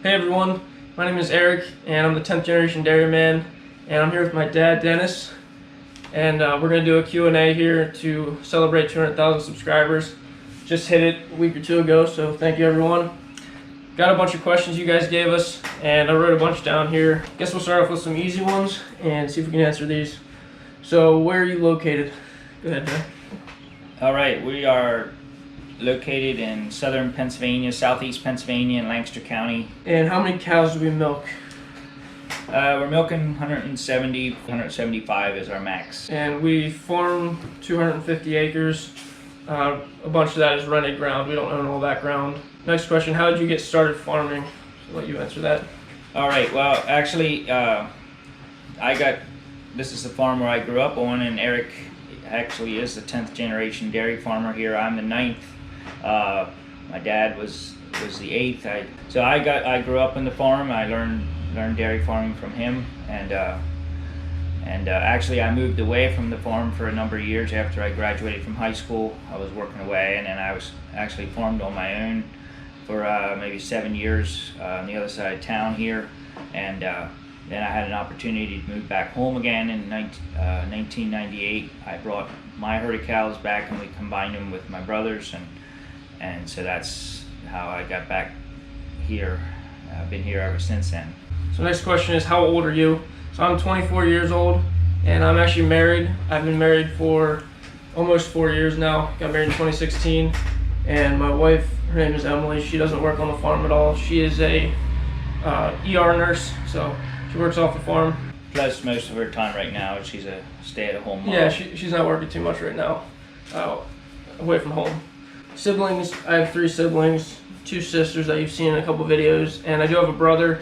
Hey everyone, my name is Eric and I'm the 10th generation dairyman, and I'm here with my dad Dennis, and we're going to do a Q&A here to celebrate 200,000 subscribers. Just hit it a week or two ago, so thank you everyone. Got a bunch of questions you guys gave us and I wrote a bunch down here. Guess we'll start off with some easy ones and see if we can answer these. So where are you located? Go ahead, Dad. Alright, we are located in southern Pennsylvania, southeast Pennsylvania, in Lancaster County. And how many cows do we milk? We're milking 170, 175 is our max. And we farm 250 acres. A bunch of that is rented ground. We don't own all that ground. Next question, how did you get started farming? I'll let you answer that. Alright, well actually, this is the farm where I grew up on, and Eric actually is the 10th generation dairy farmer here. I'm the 9th. My dad was the 8th. So I grew up in the farm. I learned dairy farming from him, and actually I moved away from the farm for a number of years after I graduated from high school. I was working away, and then I was actually farmed on my own for maybe 7 years on the other side of town here, and then I had an opportunity to move back home again in 1998. I brought my herd of cows back and we combined them with my brother's, and so that's how I got back here. I've been here ever since then. So next question is, how old are you? So I'm 24 years old and I'm actually married. I've been married for almost 4 years now. Got married in 2016, and my wife, her name is Emily. She doesn't work on the farm at all. She is a ER nurse, so she works off the farm. Plus most of her time right now she's a stay-at-home mom. Yeah, she's not working too much right now, away from home. Siblings, I have 3 siblings, 2 sisters that you've seen in a couple videos, and I do have a brother.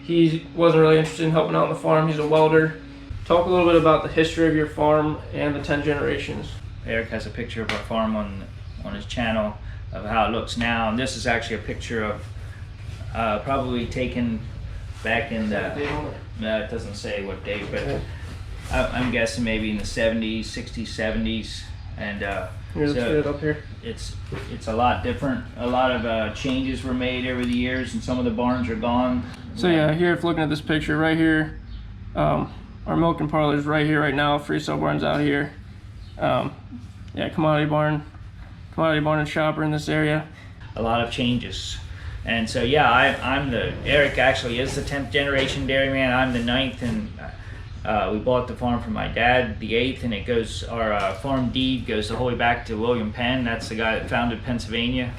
He wasn't really interested in helping out on the farm. He's a welder. Talk a little bit about the history of your farm and the 10 generations. Eric has a picture of our farm on his channel of how it looks now, and this is actually a picture of probably taken back in the, it doesn't say what date, but I'm guessing maybe in the 70s, 60s, 70s, and Let's get it up here. It's a lot different. A lot of changes were made over the years, and some of the barns are gone. So yeah, here, if looking at this picture right here, our milking parlor is right here right now. Freestyle barn's out here. Yeah, commodity barn and shop are in this area. A lot of changes. And so yeah, Eric actually is the 10th generation dairyman. I'm the 9th, and we bought the farm from my dad, the 8th, and it goes, our farm deed goes the whole way back to William Penn. That's the guy that founded Pennsylvania.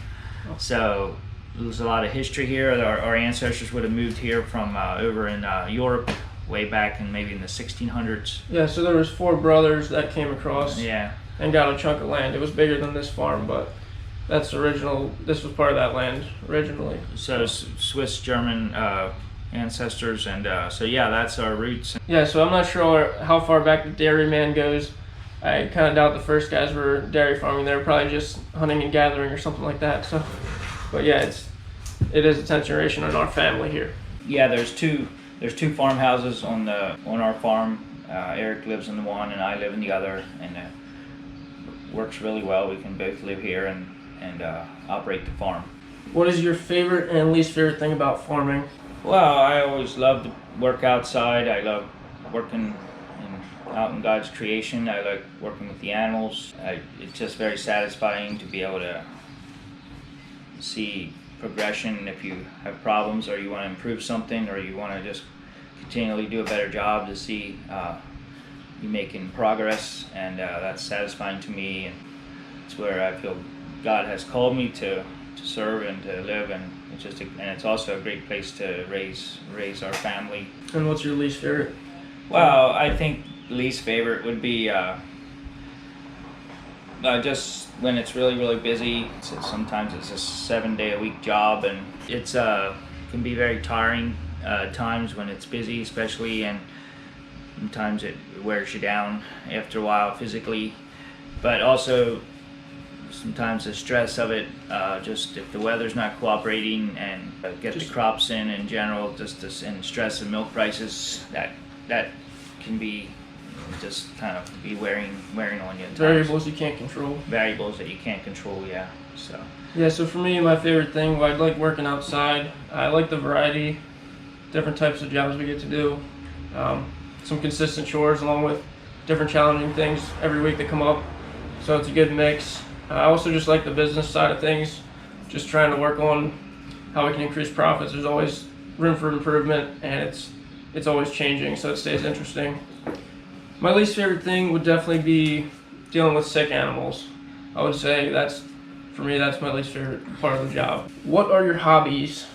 So there's a lot of history here. Our ancestors would have moved here from over in Europe way back in maybe in the 1600s. Yeah, so there was 4 brothers that came across. Yeah. And got a chunk of land. It was bigger than this farm, but that's original. This was part of that land originally. So Swiss German ancestors, and so yeah, that's our roots. Yeah, so I'm not sure how far back the dairyman goes. I kind of doubt the first guys were dairy farming. They were probably just hunting and gathering or something like that. So, but yeah, it is a 10th generation in our family here. Yeah, there's two farmhouses on our farm. Eric lives in the one and I live in the other, and works really well. We can both live here and operate the farm. What is your favorite and least favorite thing about farming? Well, I always love to work outside. I love working out in God's creation. I like working with the animals. It's just very satisfying to be able to see progression. If you have problems or you want to improve something or you want to just continually do a better job, to see you making progress, and that's satisfying to me, and it's where I feel God has called me to serve and to live, and it's also a great place to raise our family. And what's your least favorite? Well, I think least favorite would be just when it's really busy. Sometimes it's a 7-day-a-week job, and it's can be very tiring times when it's busy, especially, and sometimes it wears you down after a while physically, but also sometimes the stress of it, just if the weather's not cooperating, and get the crops in general, and stress of milk prices, that can be just kind of be wearing on you. Variables you can't control. Variables that you can't control, yeah. So Yeah, so for me, my favorite thing, well, I like working outside. I like the variety, different types of jobs we get to do, some consistent chores along with different challenging things every week that come up. So it's a good mix. I also just like the business side of things, just trying to work on how we can increase profits. There's always room for improvement, and it's always changing, so it stays interesting. My least favorite thing would definitely be dealing with sick animals. I would say for me, that's my least favorite part of the job. What are your hobbies?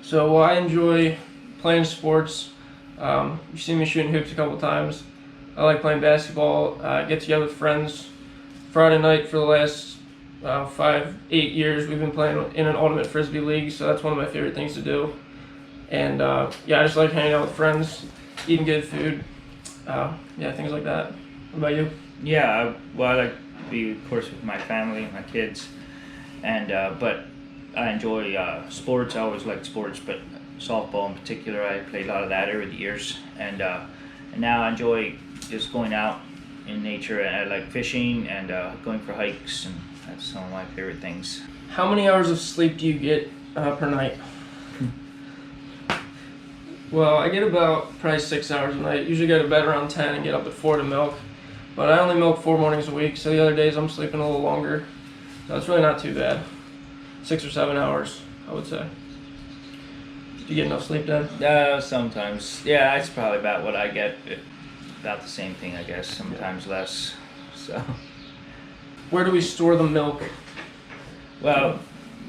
So, well, I enjoy playing sports. You've seen me shooting hoops a couple times. I like playing basketball. Get together with friends. Friday night for the last 5-8 years, we've been playing in an ultimate frisbee league, so that's one of my favorite things to do. And yeah, I just like hanging out with friends, eating good food. Yeah, things like that. What about you? yeah, I like to be, of course, with my family, my kids, and but I enjoy sports. I always liked sports, but softball in particular, I played a lot of that over the years, and now I enjoy just going out in nature. And I like fishing and going for hikes, and that's some of my favorite things. How many hours of sleep do you get per night? Well, I get about probably 6 hours a night. Usually go to bed around 10 and get up at 4 to milk. But I only milk 4 mornings a week, so the other days I'm sleeping a little longer. So it's really not too bad. 6 or 7 hours, I would say. Do you get enough sleep, Dad? Sometimes. Yeah, that's probably about what I get. About the same thing, I guess. Sometimes less. So. Where do we store the milk? Well,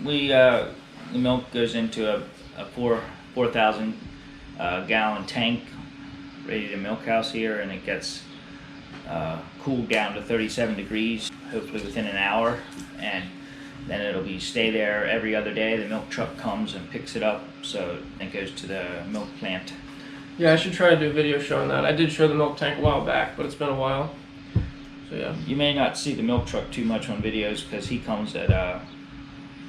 the milk goes into a 4,000 gallon tank, ready to milk house here, and it gets cooled down to 37 degrees, hopefully within an hour, and then it'll stay there every other day. The milk truck comes and picks it up, so it goes to the milk plant. Yeah, I should try to do a video showing that. I did show the milk tank a while back, but it's been a while. So yeah. You may not see the milk truck too much on videos because he comes at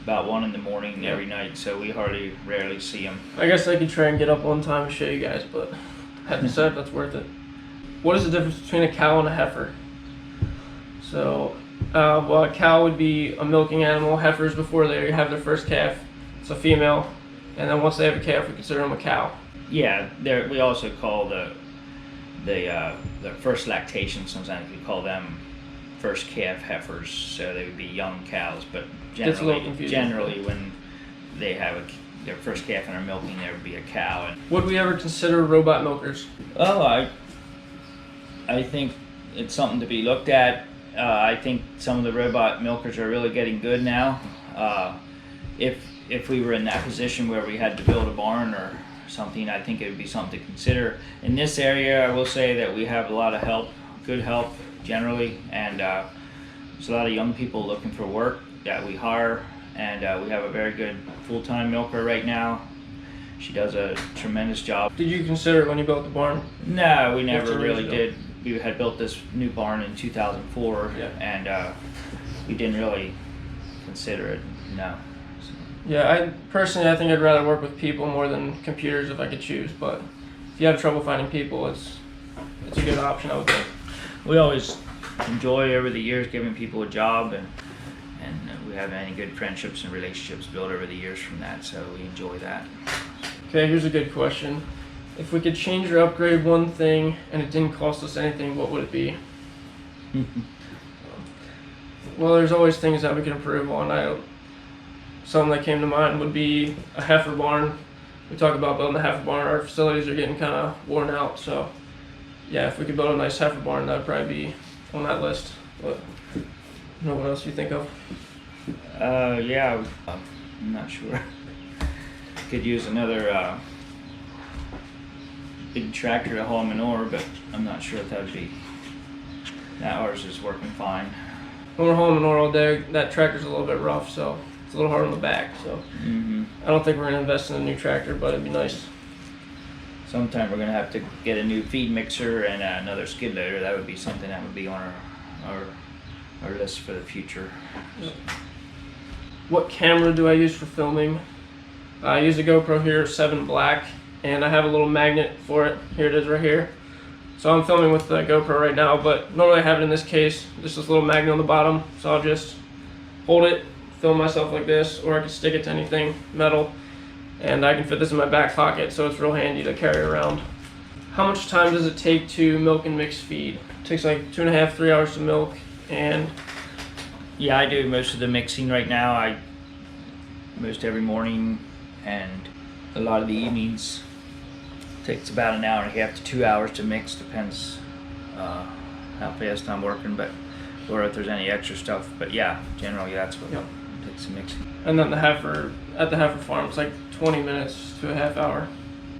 about 1 in the morning every night, so we rarely see him. I guess I could try and get up on time and show you guys, but I have to say that's worth it. What is the difference between a cow and a heifer? So, well, a cow would be a milking animal. Heifers, before they have their first calf, it's a female, and then once they have a calf, we consider them a cow. Yeah, we also call the first lactation. Sometimes we call them first calf heifers, so they would be young cows. But generally, when they have their first calf and are milking, there would be a cow. And would we ever consider robot milkers? oh, I think it's something to be looked at. I think some of the robot milkers are really getting good now. If we were in that position where we had to build a barn or something, I think it would be something to consider. In this area, I will say that we have a lot of help, good help generally, and there's a lot of young people looking for work that we hire, and we have a very good full-time milker right now. She does a tremendous job. Did you consider it when you built the barn? No, we never really did. We had built this new barn in 2004, yeah. And we didn't really consider it, no. Yeah, I think I'd rather work with people more than computers if I could choose, but if you have trouble finding people, it's a good option, I would think. We always enjoy over the years giving people a job, and we have many good friendships and relationships built over the years from that, so we enjoy that. Okay, here's a good question. If we could change or upgrade one thing and it didn't cost us anything, what would it be? Well, there's always things that we can improve on. Something that came to mind would be a heifer barn. We talk about building a heifer barn. Our facilities are getting kind of worn out, so yeah, if we could build a nice heifer barn, that'd probably be on that list. But I don't know what else you think of. Yeah, I'm not sure. Could use another big tractor to haul manure, but I'm not sure if that would be. Now ours is working fine. When we're hauling manure all day, that tractor's a little bit rough, so it's a little hard on the back. So I don't think we're going to invest in a new tractor, but it'd be nice. Sometime we're going to have to get a new feed mixer and another skid loader. That would be something that would be on our list for the future. Yep. What camera do I use for filming? I use a GoPro Hero 7 Black, and I have a little magnet for it. Here it is right here. So I'm filming with the GoPro right now, but normally I have it in this case, just this little magnet on the bottom. So I'll just hold it, film myself like this, or I can stick it to anything metal, and I can fit this in my back pocket, so it's real handy to carry around. How much time does it take to milk and mix feed? It takes like 2.5, 3 hours to milk, and yeah, I do most of the mixing right now. Most every morning and a lot of the evenings. It takes about an hour and a half to 2 hours to mix, depends how fast I'm working, or if there's any extra stuff. But yeah, generally that's what takes the mixing. And then at the Heifer farm, it's like 20 minutes to a half hour.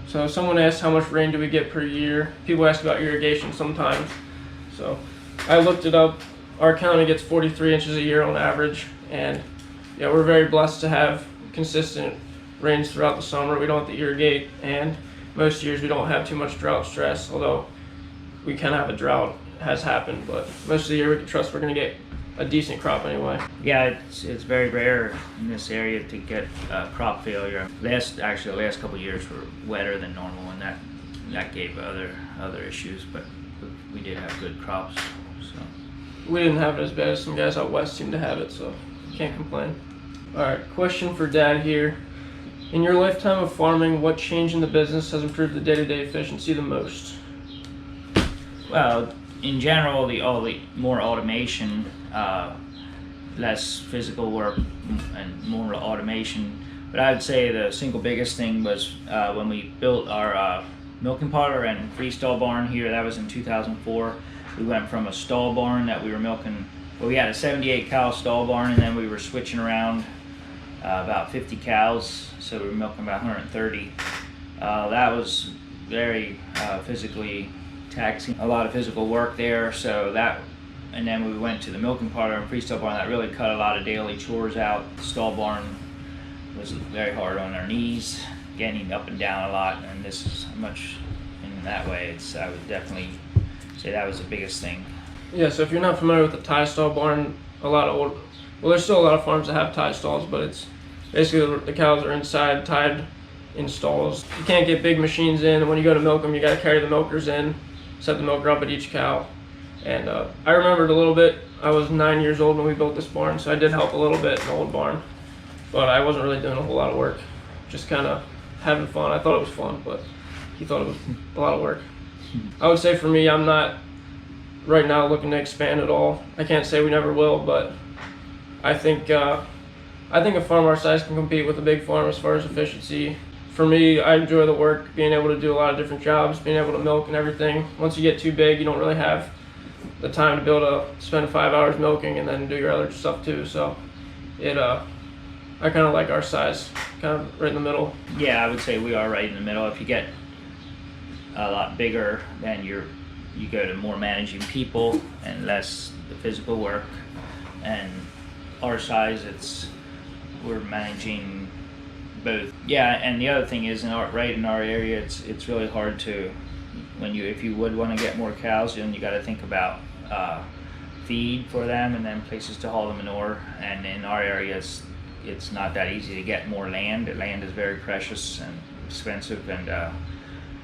So someone asked how much rain do we get per year. People ask about irrigation sometimes. So I looked it up. Our county gets 43 inches a year on average, and yeah, we're very blessed to have consistent rains throughout the summer. We don't have to irrigate, and most years we don't have too much drought stress, although we can have a drought, has happened, but most of the year we can trust we're going to get a decent crop anyway. Yeah, it's very rare in this area to get crop failure. The last couple of years were wetter than normal, and that gave other issues, but we did have good crops. So we didn't have it as bad as some guys out west seem to have it, so can't complain. Alright, question for Dad here. In your lifetime of farming, what change in the business has improved the day-to-day efficiency the most? Well, in general, all the more automation, less physical work and more automation. But I would say the single biggest thing was when we built our milking parlor and freestall barn here. That was in 2004. We went from a stall barn that we were milking. Well, we had a 78 cow stall barn, and then we were switching around about 50 cows, so we were milking about 130. That was very physically taxing, a lot of physical work there. So and then we went to the milking parlor and freestall barn. That really cut a lot of daily chores out. The stall barn was very hard on our knees, getting up and down a lot, and this is much in that way. I would definitely say that was the biggest thing. Yeah, so if you're not familiar with the tie stall barn, there's still a lot of farms that have tie stalls, but it's basically the cows are inside, tied in stalls. You can't get big machines in, and when you go to milk them, you got to carry the milkers in, set the milker up at each cow. And I remembered a little bit. I was 9 years old when we built this barn, so I did help a little bit in the old barn, but I wasn't really doing a whole lot of work, just kind of having fun. I thought it was fun, but he thought it was a lot of work. I would say for me, I'm not right now looking to expand at all. I can't say we never will, but I think a farm our size can compete with a big farm as far as efficiency. For me, I enjoy the work, being able to do a lot of different jobs, being able to milk and everything. Once you get too big, you don't really have the time to be able to spend 5 hours milking and then do your other stuff too. So I kind of like our size, kind of right in the middle. Yeah, I would say we are right in the middle. If you get a lot bigger, then you go to more managing people and less the physical work. And our size, we're managing both. Yeah, and the other thing is in our area, it's really hard to, if you would want to get more cows, then you got to think about feed for them and then places to haul the manure. And in our areas, it's not that easy to get more land. The land is very precious and expensive and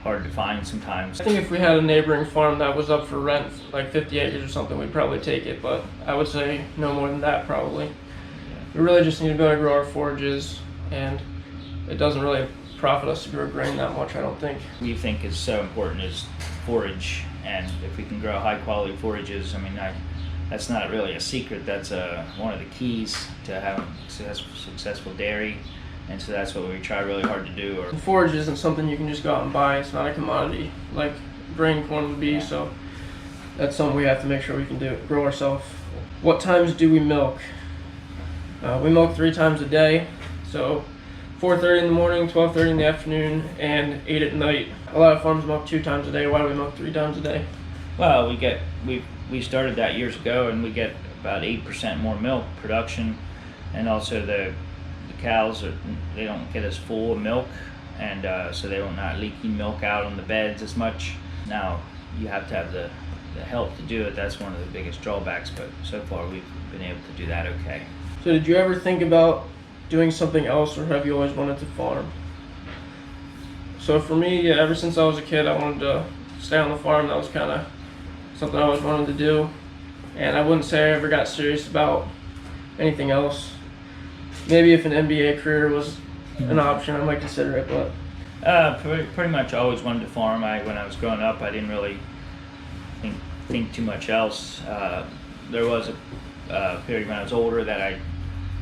hard to find sometimes. I think if we had a neighboring farm that was up for rent, like 50 acres or something, we'd probably take it, but I would say no more than that probably. Yeah. We really just need to be able to grow our forages, and it doesn't really profit us to grow grain that much, I don't think. We think is so important is forage, and if we can grow high quality forages, I mean, that's not really a secret. That's one of the keys to having successful dairy, and so that's what we try really hard to do. Forage isn't something you can just go out and buy. It's not a commodity like grain corn would be, yeah. So that's something we have to make sure we can grow ourselves. What times do we milk? We milk 3 times a day, so 4:30 in the morning, 12:30 in the afternoon, and 8 at night. A lot of farms milk 2 times a day. Why do we milk 3 times a day? Well, we started that years ago, and we get about 8% more milk production, and also the cows they don't get as full of milk, and so they're not leaking milk out on the beds as much. Now you have to have the help to do it. That's one of the biggest drawbacks, but so far we've been able to do that okay. So did you ever think about doing something else, or have you always wanted to farm? So for me, yeah, ever since I was a kid, I wanted to stay on the farm. That was kind of something I always wanted to do, and I wouldn't say I ever got serious about anything else? Maybe if an NBA career was an option, I might consider it, but... Pretty much always wanted to farm. When I was growing up, I didn't really think too much else. There was a period when I was older that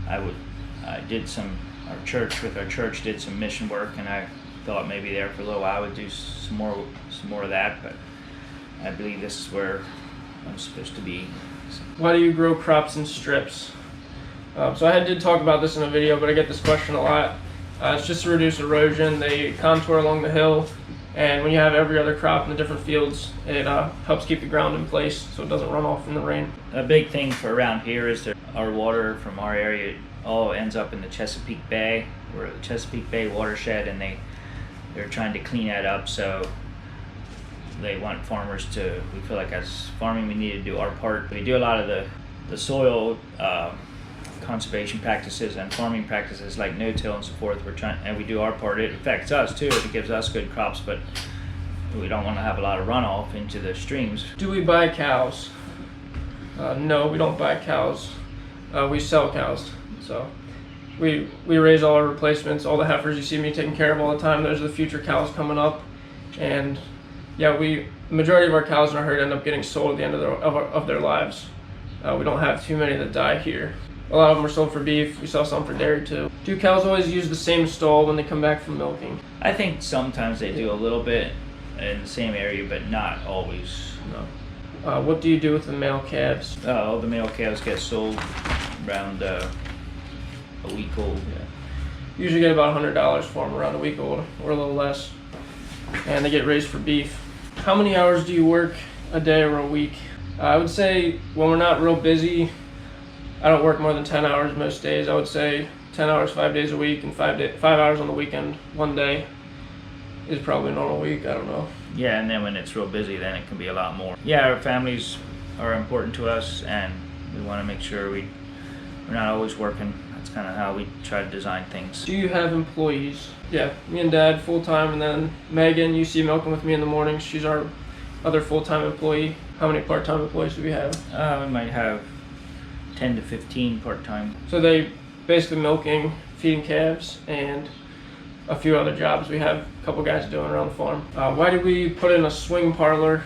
I did some, our church did some mission work, and I thought maybe there for a little while I would do some more of that, but I believe this is where I'm supposed to be. Why do you grow crops in strips? So I did talk about this in a video, but I get this question a lot. It's just to reduce erosion. They contour along the hill, and when you have every other crop in the different fields, it helps keep the ground in place so it doesn't run off in the rain. A big thing for around here is that our water from our area all ends up in the Chesapeake Bay. We're the Chesapeake Bay watershed, and they're trying to clean that up, so they want farmers to, we feel like as farming we need to do our part. We do a lot of the soil conservation practices and farming practices like no-till and so forth. And we do our part. It affects us too. It gives us good crops, but we don't want to have a lot of runoff into the streams. Do we buy cows? No, we don't buy cows. We sell cows. So we raise all our replacements, all the heifers you see me taking care of all the time. Those are the future cows coming up. And yeah, the majority of our cows in our herd end up getting sold at the end of their lives. We don't have too many that die here. A lot of them are sold for beef. We sell some for dairy too. Do cows always use the same stall when they come back from milking? I think sometimes they do a little bit in the same area, but not always. No. What do you do with the male calves? Oh, the male calves get sold around a week old. Yeah. Usually get about $100 for them around a week old, or a little less. And they get raised for beef. How many hours do you work a day or a week? I would say when we're not real busy, I don't work more than 10 hours most days. I would say 10 hours 5 days a week, and 5 hours on the weekend. One day is probably a normal week. I don't know. Yeah, and then when it's real busy, then it can be a lot more. Yeah, our families are important to us, and we want to make sure we're not always working. That's kind of how we try to design things. Do you have employees? Yeah, me and Dad full-time, and then Megan, you see milking with me in the morning. She's our other full-time employee. How many part-time employees do we have? We might have 10 to 15 part-time. So they basically milking, feeding calves, and a few other jobs we have a couple guys doing around the farm. Why did we put in a swing parlor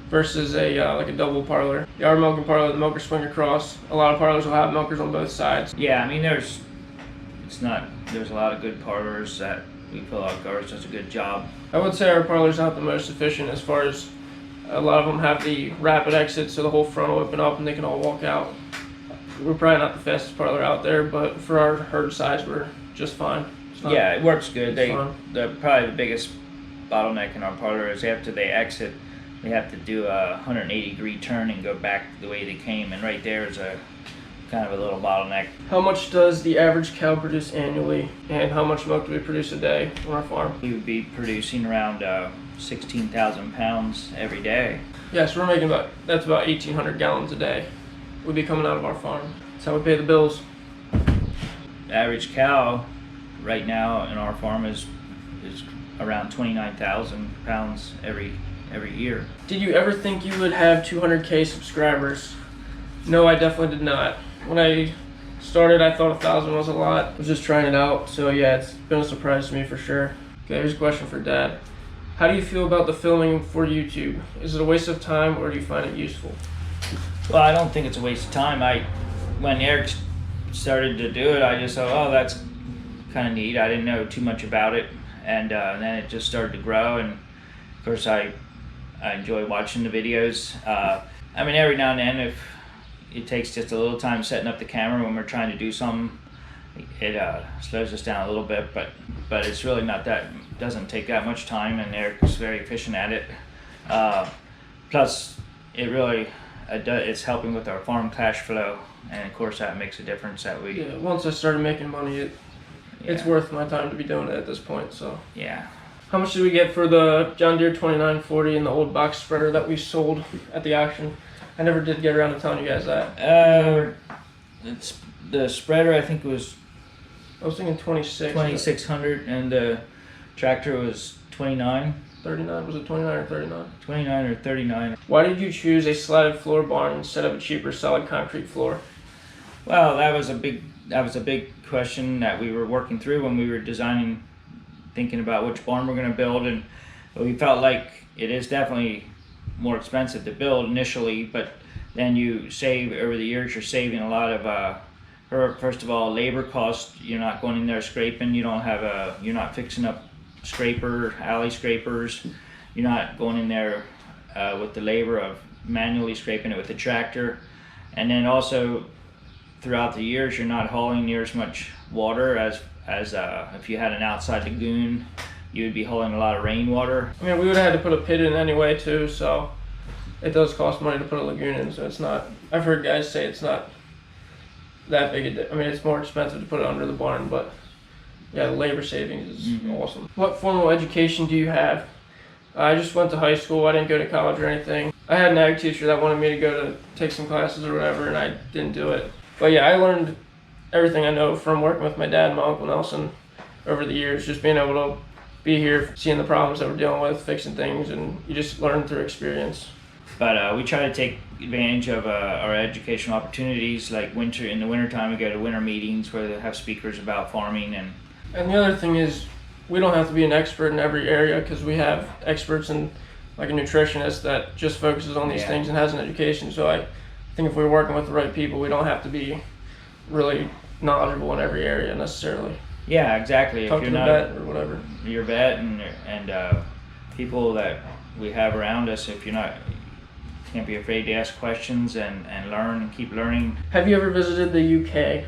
versus like a double parlor? Our milking parlor, the milkers swing across. A lot of parlors will have milkers on both sides. Yeah, I mean there's a lot of good parlors that we feel like ours does a good job. I would say our parlor's not the most efficient as far as a lot of them have the rapid exit, so the whole front will open up and they can all walk out. We're probably not the fastest parlor out there, but for our herd size, we're just fine. Yeah, it works good. Probably the biggest bottleneck in our parlor is after they exit, they have to do a 180-degree turn and go back the way they came, and right there is a kind of a little bottleneck. How much does the average cow produce annually, and how much milk do we produce a day on our farm? We would be producing around 16,000 pounds every day. Yeah, so we're making that's about 1,800 gallons a day would be coming out of our farm. That's how we pay the bills. The average cow right now in our farm is around 29,000 pounds every year. Did you ever think you would have 200K subscribers? No, I definitely did not. When I started, I thought 1,000 was a lot. I was just trying it out, so yeah, it's been a surprise to me for sure. Okay, here's a question for Dad. How do you feel about the filming for YouTube? Is it a waste of time, or do you find it useful? Well, I don't think it's a waste of time. When Eric started to do it, I just thought, oh, that's kind of neat. I didn't know too much about it, and then it just started to grow. And of course, I enjoy watching the videos. I mean, every now and then, if it takes just a little time setting up the camera when we're trying to do something, it slows us down a little bit. But it's really not that. Doesn't take that much time, and Eric's very efficient at it. Plus, it really. It's helping with our farm cash flow, and of course that makes a difference that we... Yeah, once I started making money, it's worth my time to be doing it at this point, so... Yeah. How much did we get for the John Deere 2940 and the old box spreader that we sold at the auction? I never did get around to telling you guys that. It's the spreader, I think it was... I was thinking 26. 2,600, and the tractor was 29. 39? Was it 29 or 39? 29 or 39. Why did you choose a slatted floor barn instead of a cheaper solid concrete floor? Well, that was a big question that we were working through when we were designing, thinking about which barn we're going to build, and we felt like it is definitely more expensive to build initially, but then you save over the years. You're saving a lot of first of all, labor costs. You're not going in there scraping. You're not fixing up alley scrapers. You're not going in there with the labor of manually scraping it with the tractor, and then also throughout the years you're not hauling near as much water as if you had an outside lagoon. You would be hauling a lot of rainwater. I mean, we would have had to put a pit in anyway too, so it does cost money to put a lagoon in. So it's not. I've heard guys say it's not that big. I mean, it's more expensive to put it under the barn, but yeah, the labor savings is awesome. What formal education do you have? I just went to high school. I didn't go to college or anything. I had an ag teacher that wanted me to go to take some classes or whatever, and I didn't do it. But yeah, I learned everything I know from working with my dad and my Uncle Nelson over the years, just being able to be here, seeing the problems that we're dealing with, fixing things, and you just learn through experience. But we try to take advantage of our educational opportunities, like in the wintertime we go to winter meetings where they have speakers about farming. And the other thing is, we don't have to be an expert in every area, because we have experts in, like a nutritionist that just focuses on these things and has an education. So I think if we're working with the right people, we don't have to be really knowledgeable in every area necessarily. Yeah, exactly. Talk if to you're the not vet or whatever. Your vet and people that we have around us, if you're not, can't be afraid to ask questions and learn and keep learning. Have you ever visited the UK?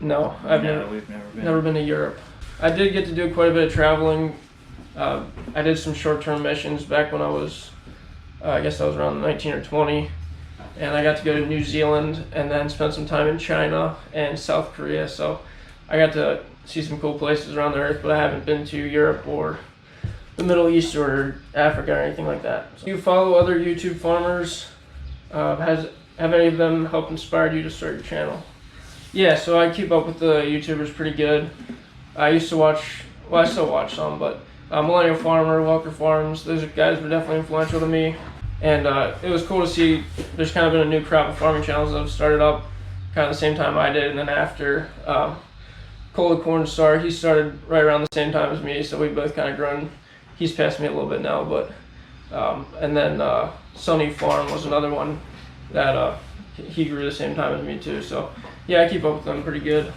No, We've never been to Europe. I did get to do quite a bit of traveling. I did some short-term missions back when I was, I guess I was around 19 or 20, and I got to go to New Zealand and then spend some time in China and South Korea. So I got to see some cool places around the earth, but I haven't been to Europe or the Middle East or Africa or anything like that. So, do you follow other YouTube farmers? Have any of them helped inspire you to start your channel? Yeah, so I keep up with the YouTubers pretty good. I used to watch, well, I still watch some, but Millennial Farmer, Welker Farms, those guys were definitely influential to me. And it was cool to see there's kind of been a new crop of farming channels that have started up kind of the same time I did, and then after. Cole the Corn Star, he started right around the same time as me, so we both kind of grown. He's passed me a little bit now, but and then Sunny Farm was another one that he grew the same time as me too. So yeah, I keep up with them pretty good.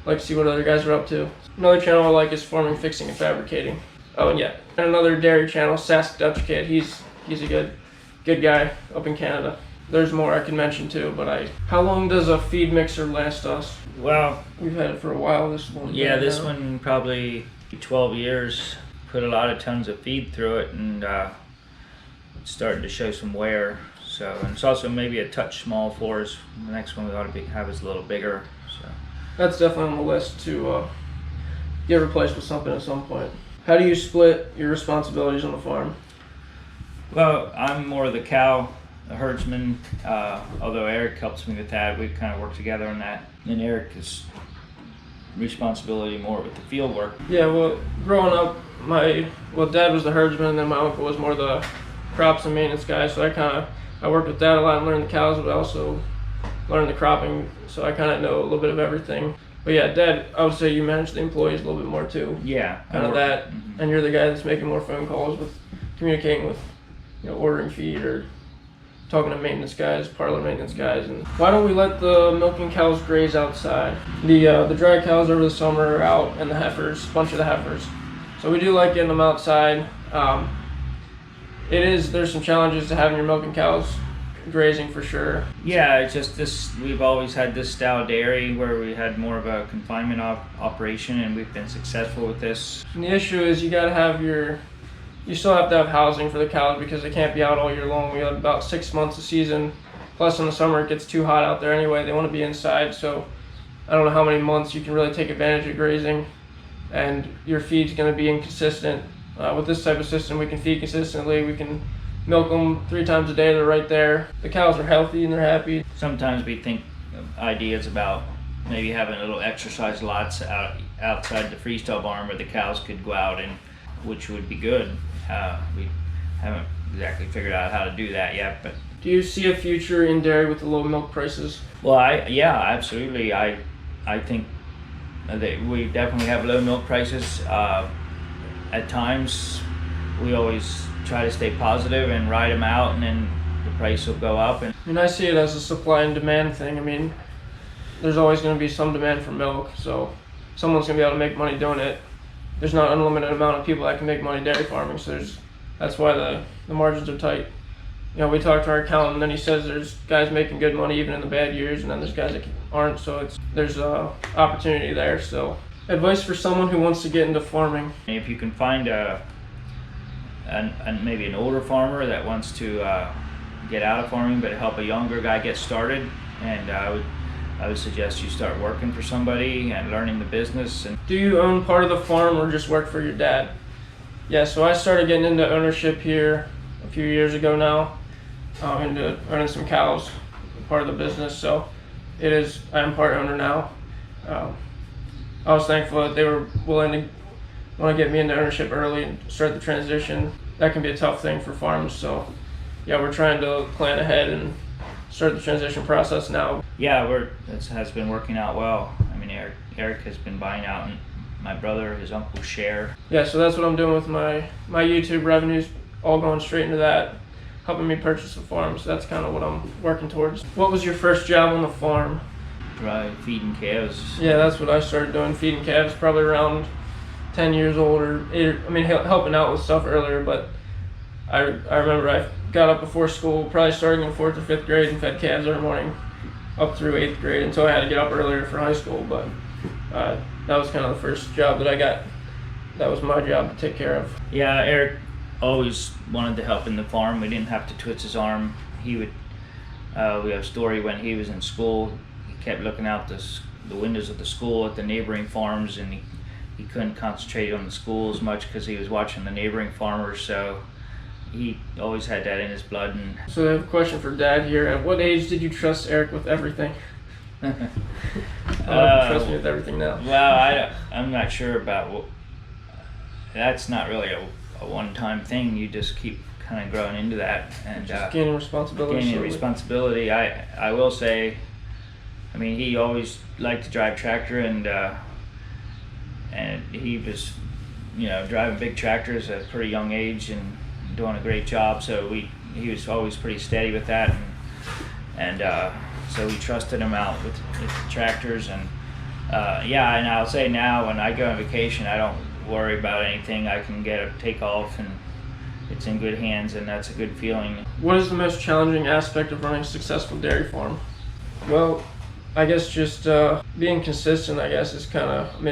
Like to see what other guys are up to. Another channel I like is Farming, Fixing, and Fabricating. Oh, and yeah, and another dairy channel, Sask Dutch Kid. He's a good guy up in Canada. There's more I can mention too, but how long does a feed mixer last us? Well, We've had it for a while. This one. yeah, this one probably 12 years. Put a lot of tons of feed through it, and it's starting to show some wear. So, and it's also maybe a touch small for us. The next one we ought to have is a little bigger. So That's definitely on the list to get replaced with something at some point. How do you split your responsibilities on the farm? Well, I'm more of the herdsman, although Eric helps me with that. We kind of work together on that. And Eric is responsibility more with the field work. Yeah, well, growing up, Dad was the herdsman, and then my uncle was more the crops and maintenance guy. So I worked with Dad a lot and learned the cows, but I also learned the cropping. So I kind of know a little bit of everything. But yeah, Dad, I would say you manage the employees a little bit more too. Yeah, kind of that, and you're the guy that's making more phone calls with communicating with, ordering feed or talking to maintenance guys, parlor maintenance guys. And why don't we let the milking cows graze outside? The dry cows over the summer are out, and the heifers, a bunch of the heifers. So we do like getting them outside. There's some challenges to having your milking cows grazing for sure. Yeah, it's just we've always had this style dairy where we had more of a confinement operation, and we've been successful with this. And the issue is you still have to have housing for the cows because they can't be out all year long. We have about 6 months a season. Plus in the summer it gets too hot out there anyway. They want to be inside, so I don't know how many months you can really take advantage of grazing, and your feed's going to be inconsistent. With this type of system, we can feed consistently. We can milk them 3 times a day. They're right there. The cows are healthy and they're happy. Sometimes we think of ideas about maybe having little exercise lots outside the freestyle barn where the cows could go out, and which would be good. We haven't exactly figured out how to do that yet, but Do you see a future in dairy with the low milk prices? Well, yeah, absolutely. I think that we definitely have low milk prices. At times, we always try to stay positive and ride them out, and then the price will go up. And I see it as a supply and demand thing. There's always going to be some demand for milk, so someone's going to be able to make money doing it. There's not an unlimited amount of people that can make money dairy farming, so that's why the margins are tight. We talked to our accountant, and then he says there's guys making good money even in the bad years, and then there's guys that aren't, so there's opportunity there. So advice for someone who wants to get into farming. if you can find maybe an older farmer that wants to get out of farming but help a younger guy get started, and I would suggest you start working for somebody and learning the business. And do you own part of the farm or just work for your dad? Yeah, so I started getting into ownership here a few years ago now, into owning some cows, part of the business. So I am part owner now. I was thankful that they were willing to want to get me into ownership early and start the transition. That can be a tough thing for farms, so yeah, we're trying to plan ahead and start the transition process now. Yeah, it has been working out well. Eric has been buying out my brother, his uncle's share. Yeah, so that's what I'm doing with my YouTube revenues, all going straight into that, helping me purchase the farm. So that's kind of what I'm working towards. What was your first job on the farm? Probably feeding calves. Yeah, that's what I started doing, feeding calves, probably around 10 years old, helping out with stuff earlier, but I remember I got up before school, probably starting in 4th or 5th grade, and fed calves every morning up through 8th grade until I had to get up earlier for high school. But that was kind of the first job that I got. That was my job to take care of. Yeah, Eric always wanted to help in the farm. We didn't have to twist his arm. He would. We have a story when he was in school. He kept looking out the windows of the school at the neighboring farms, and he couldn't concentrate on the school as much because he was watching the neighboring farmers. So he always had that in his blood. And so I have a question for Dad here. At what age did you trust Eric with everything? Trust me with everything now. Well, I'm not sure about that's not really a one-time thing. You just keep kind of growing into that and just gaining responsibility. I will say, he always liked to drive tractor, and he was, driving big tractors at a pretty young age and doing a great job. So he was always pretty steady with that, and so we trusted him out with the tractors. And and I'll say now when I go on vacation, I don't worry about anything. I can take off, and it's in good hands, and that's a good feeling. What is the most challenging aspect of running a successful dairy farm? Well, I guess just being consistent, I guess, is kind of,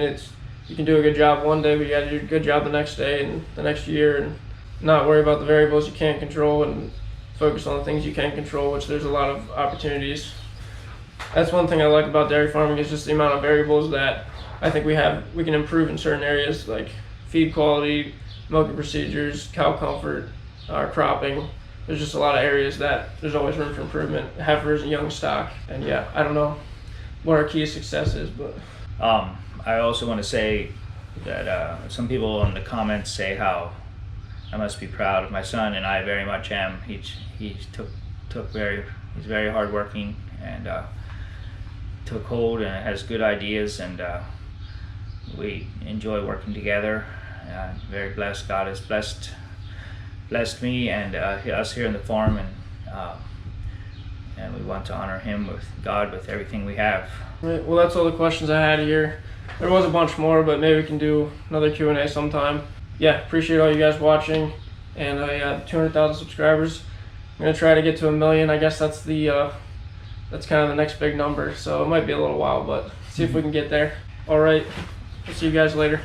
you can do a good job one day, but you got to do a good job the next day and the next year, and not worry about the variables you can't control and focus on the things you can control, which there's a lot of opportunities. That's one thing I like about dairy farming, is just the amount of variables that I think we can improve in certain areas, like feed quality, milking procedures, cow comfort, cropping. There's just a lot of areas that there's always room for improvement. Heifers and young stock, and yeah, I don't know what our key to success is, but I also want to say that some people in the comments say how I must be proud of my son, and I very much am. He's very hardworking, and took hold and has good ideas, and we enjoy working together. Very blessed. God has blessed me and us here in the farm, and we want to honor him with everything we have. Right. Well, that's all the questions I had here. There was a bunch more, but maybe we can do another Q&A sometime. Yeah, appreciate all you guys watching, and 200,000 subscribers. I'm gonna try to get to 1 million. I guess that's that's kind of the next big number, so it might be a little while, but see if we can get there. All right, I'll see you guys later.